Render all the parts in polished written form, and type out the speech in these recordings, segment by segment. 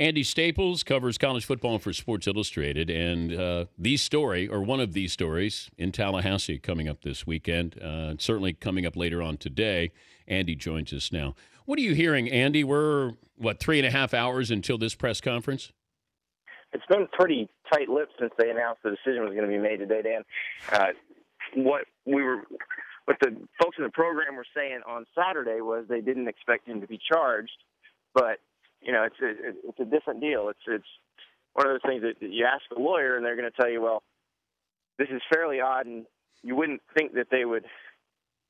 Andy Staples covers college football for Sports Illustrated, and the story, or one of these stories, in Tallahassee coming up this weekend, certainly coming up later on today. Andy joins us now. What are you hearing, Andy? We're, 3.5 hours until this press conference? It's been pretty tight-lipped since they announced the decision was going to be made today, Dan. What the folks in the program were saying on Saturday was they didn't expect him to be charged, but it's a different deal. It's one of those things that you ask a lawyer, and they're going to tell you, well, this is fairly odd, and you wouldn't think that they would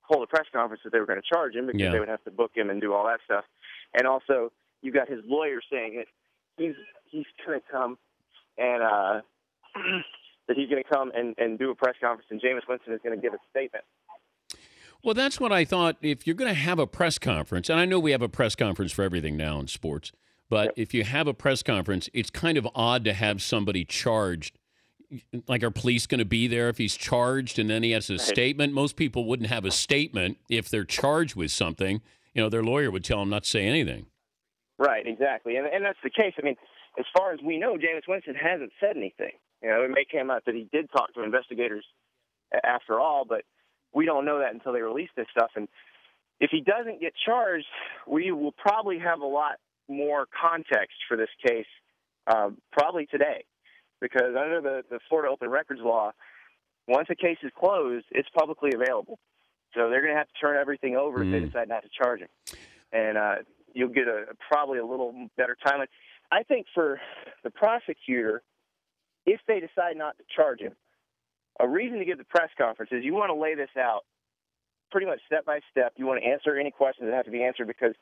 hold a press conference that they were going to charge him because they would have to book him and do all that stuff. And also, you got his lawyer saying that he's going to come and that he's going to come and do a press conference, and Jameis Winston is going to give a statement. Well, that's what I thought. If you're going to have a press conference, and I know we have a press conference for everything now in sports, but if you have a press conference, it's kind of odd to have somebody charged. Like, are police going to be there if he's charged and then he has a statement? Most people wouldn't have a statement if they're charged with something. Their lawyer would tell them not to say anything. Right, exactly. And that's the case. I mean, as far as we know, Jameis Winston hasn't said anything. It may come out that he did talk to investigators after all, but we don't know that until they release this stuff. And if he doesn't get charged, we will probably have a lot more context for this case probably today. Because under the Florida Open Records law, once a case is closed, it's publicly available. So they're going to have to turn everything over if they decide not to charge him. And you'll get probably a little better timeline. I think for the prosecutor, if they decide not to charge him, a reason to give the press conference is you want to lay this out pretty much step by step. You want to answer any questions that have to be answered because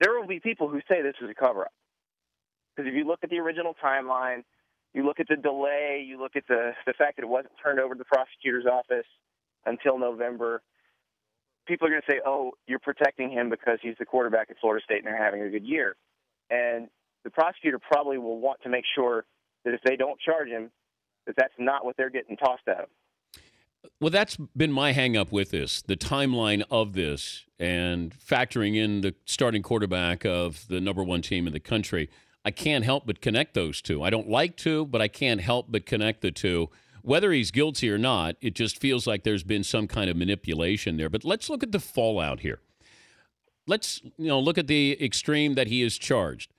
there will be people who say this is a cover-up. Because if you look at the original timeline, you look at the delay, you look at the fact that it wasn't turned over to the prosecutor's office until November, people are going to say, oh, you're protecting him because he's the quarterback at Florida State and they're having a good year. And the prosecutor probably will want to make sure that if they don't charge him, that's not what they're getting tossed at him. Well, that's been my hang-up with this, the timeline of this, and factoring in the starting quarterback of the number one team in the country. I can't help but connect those two. I don't like to, but I can't help but connect the two. Whether he's guilty or not, it just feels like there's been some kind of manipulation there. But let's look at the fallout here. Let's look at the extreme that he is charged.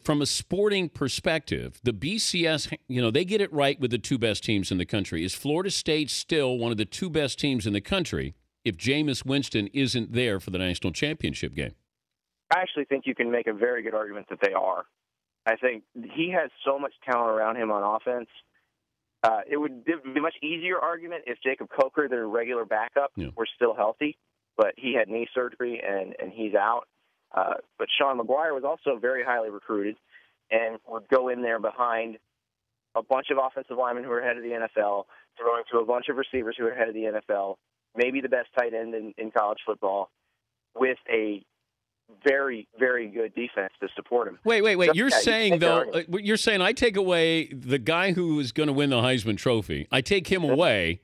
From a sporting perspective, the BCS, they get it right with the two best teams in the country. Is Florida State still one of the two best teams in the country if Jameis Winston isn't there for the national championship game? I actually think you can make a very good argument that they are. I think he has so much talent around him on offense. It would be a much easier argument if Jacob Coker, their regular backup, were still healthy, but he had knee surgery and he's out. But Sean McGuire was also very highly recruited and would go in there behind a bunch of offensive linemen who are ahead of the NFL, throwing to a bunch of receivers who are ahead of the NFL, maybe the best tight end in college football, with a very, very good defense to support him. Wait. So, you're saying, though, you're saying I take away the guy who is going to win the Heisman Trophy. I take him away,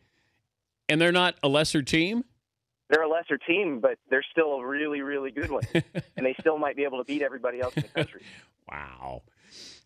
and they're not a lesser team? They're a lesser team, but they're still a really, really good one. And they still might be able to beat everybody else in the country. Wow.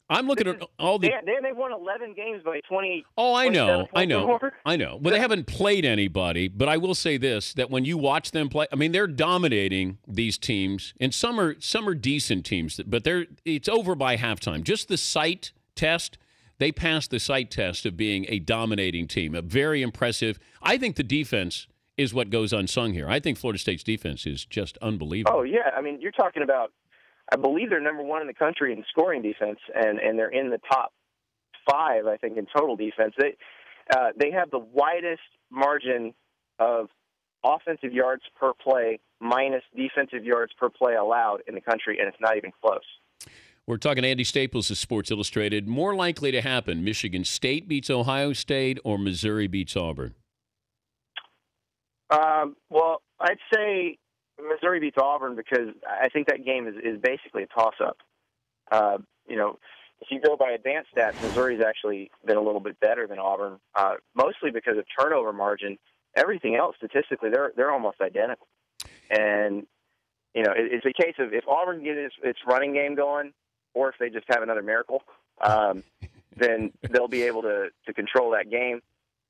I'm looking at all the... They've won 11 games by 20... Oh, I know. Well, they haven't played anybody, but I will say this, that when you watch them play, I mean, they're dominating these teams, and some are decent teams, but it's over by halftime. Just the sight test, they passed the sight test of being a dominating team, a very impressive... I think the defense is what goes unsung here. I think Florida State's defense is just unbelievable. Oh, yeah. I mean, you're talking about... I believe they're number one in the country in scoring defense, and they're in the top 5, I think, in total defense. They have the widest margin of offensive yards per play minus defensive yards per play allowed in the country, and it's not even close. We're talking to Andy Staples of Sports Illustrated. More likely to happen, Michigan State beats Ohio State or Missouri beats Auburn? Well, I'd say Missouri beats Auburn because I think that game is basically a toss-up. If you go by advanced stats, Missouri's actually been a little bit better than Auburn, mostly because of turnover margin. Everything else, statistically, they're almost identical. And, it's a case of if Auburn gets its running game going, or if they just have another miracle, then they'll be able to control that game.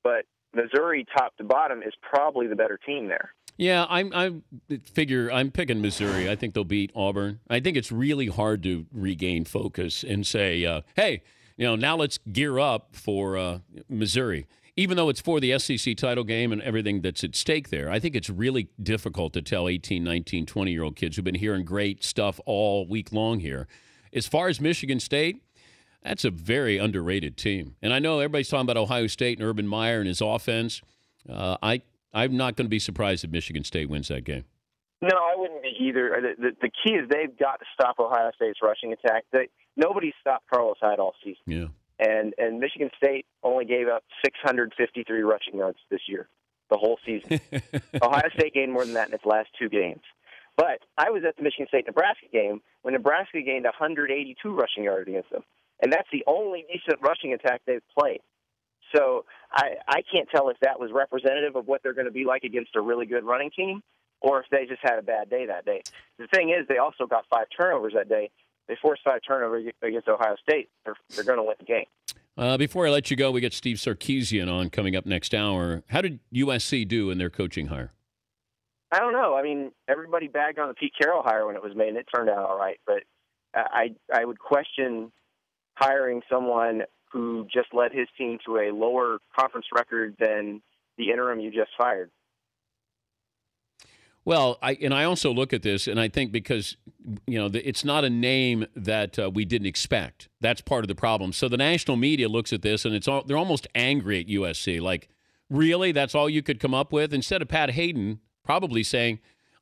But Missouri, top to bottom, is probably the better team there. Yeah, I figure I'm picking Missouri. I think they'll beat Auburn. I think it's really hard to regain focus and say, hey, now let's gear up for Missouri. Even though it's for the SEC title game and everything that's at stake there, I think it's really difficult to tell 18, 19, 20-year-old kids who've been hearing great stuff all week long here. As far as Michigan State, that's a very underrated team. And I know everybody's talking about Ohio State and Urban Meyer and his offense. I'm not going to be surprised if Michigan State wins that game. No, I wouldn't be either. The key is they've got to stop Ohio State's rushing attack. Nobody stopped Carlos Hyde all season. Yeah. And Michigan State only gave up 653 rushing yards this year, the whole season. Ohio State gained more than that in its last 2 games. But I was at the Michigan State-Nebraska game when Nebraska gained 182 rushing yards against them. And that's the only decent rushing attack they've played. So I can't tell if that was representative of what they're going to be like against a really good running team or if they just had a bad day that day. The thing is, they also got 5 turnovers that day. They forced 5 turnovers against Ohio State. They're going to win the game. Before I let you go, we got Steve Sarkisian on coming up next hour. How did USC do in their coaching hire? I don't know. I mean, everybody bagged on the Pete Carroll hire when it was made, and it turned out all right. But I would question hiring someone who just led his team to a lower conference record than the interim you just fired. Well, I also look at this, and I think because, it's not a name that we didn't expect. That's part of the problem. So the national media looks at this, and they're almost angry at USC. Like, really? That's all you could come up with? Instead of Pat Hayden probably saying,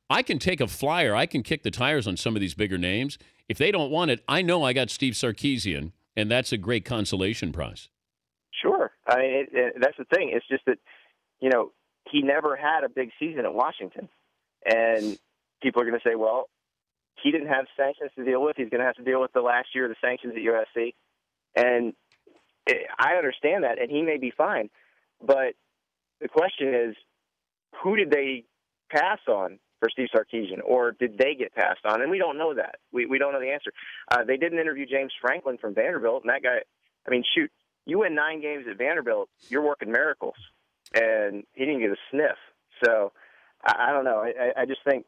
I can take a flyer. I can kick the tires on some of these bigger names. If they don't want it, I know I got Steve Sarkisian, and that's a great consolation prize. Sure. I mean, that's the thing. It's just that, he never had a big season at Washington. And people are going to say, well, he didn't have sanctions to deal with. He's going to have to deal with the last year of the sanctions at USC. And I understand that, and he may be fine. But the question is, who did they pass on for Steve Sarkisian, or did they get passed on? And we don't know that. We don't know the answer. They didn't interview James Franklin from Vanderbilt, and that guy, I mean, shoot, you win 9 games at Vanderbilt, you're working miracles. And he didn't get a sniff. So I don't know. I just think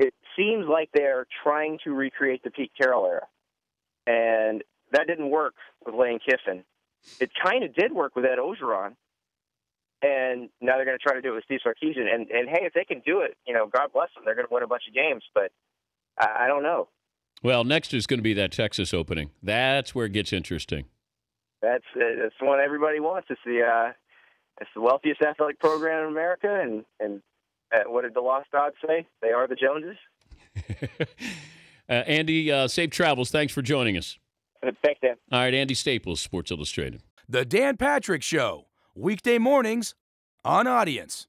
it seems like they're trying to recreate the Pete Carroll era. And that didn't work with Lane Kiffin. It kind of did work with Ed Ogeron. And now they're going to try to do it with Steve Sarkisian. And hey, if they can do it, God bless them. They're going to win a bunch of games. But I don't know. Well, next is going to be that Texas opening. That's where it gets interesting. That's the one everybody wants. It's the wealthiest athletic program in America. And what did the Lost Odds say? They are the Joneses. Andy, safe travels. Thanks for joining us. Thanks, Dan. All right, Andy Staples, Sports Illustrated. The Dan Patrick Show, weekday mornings on Audience.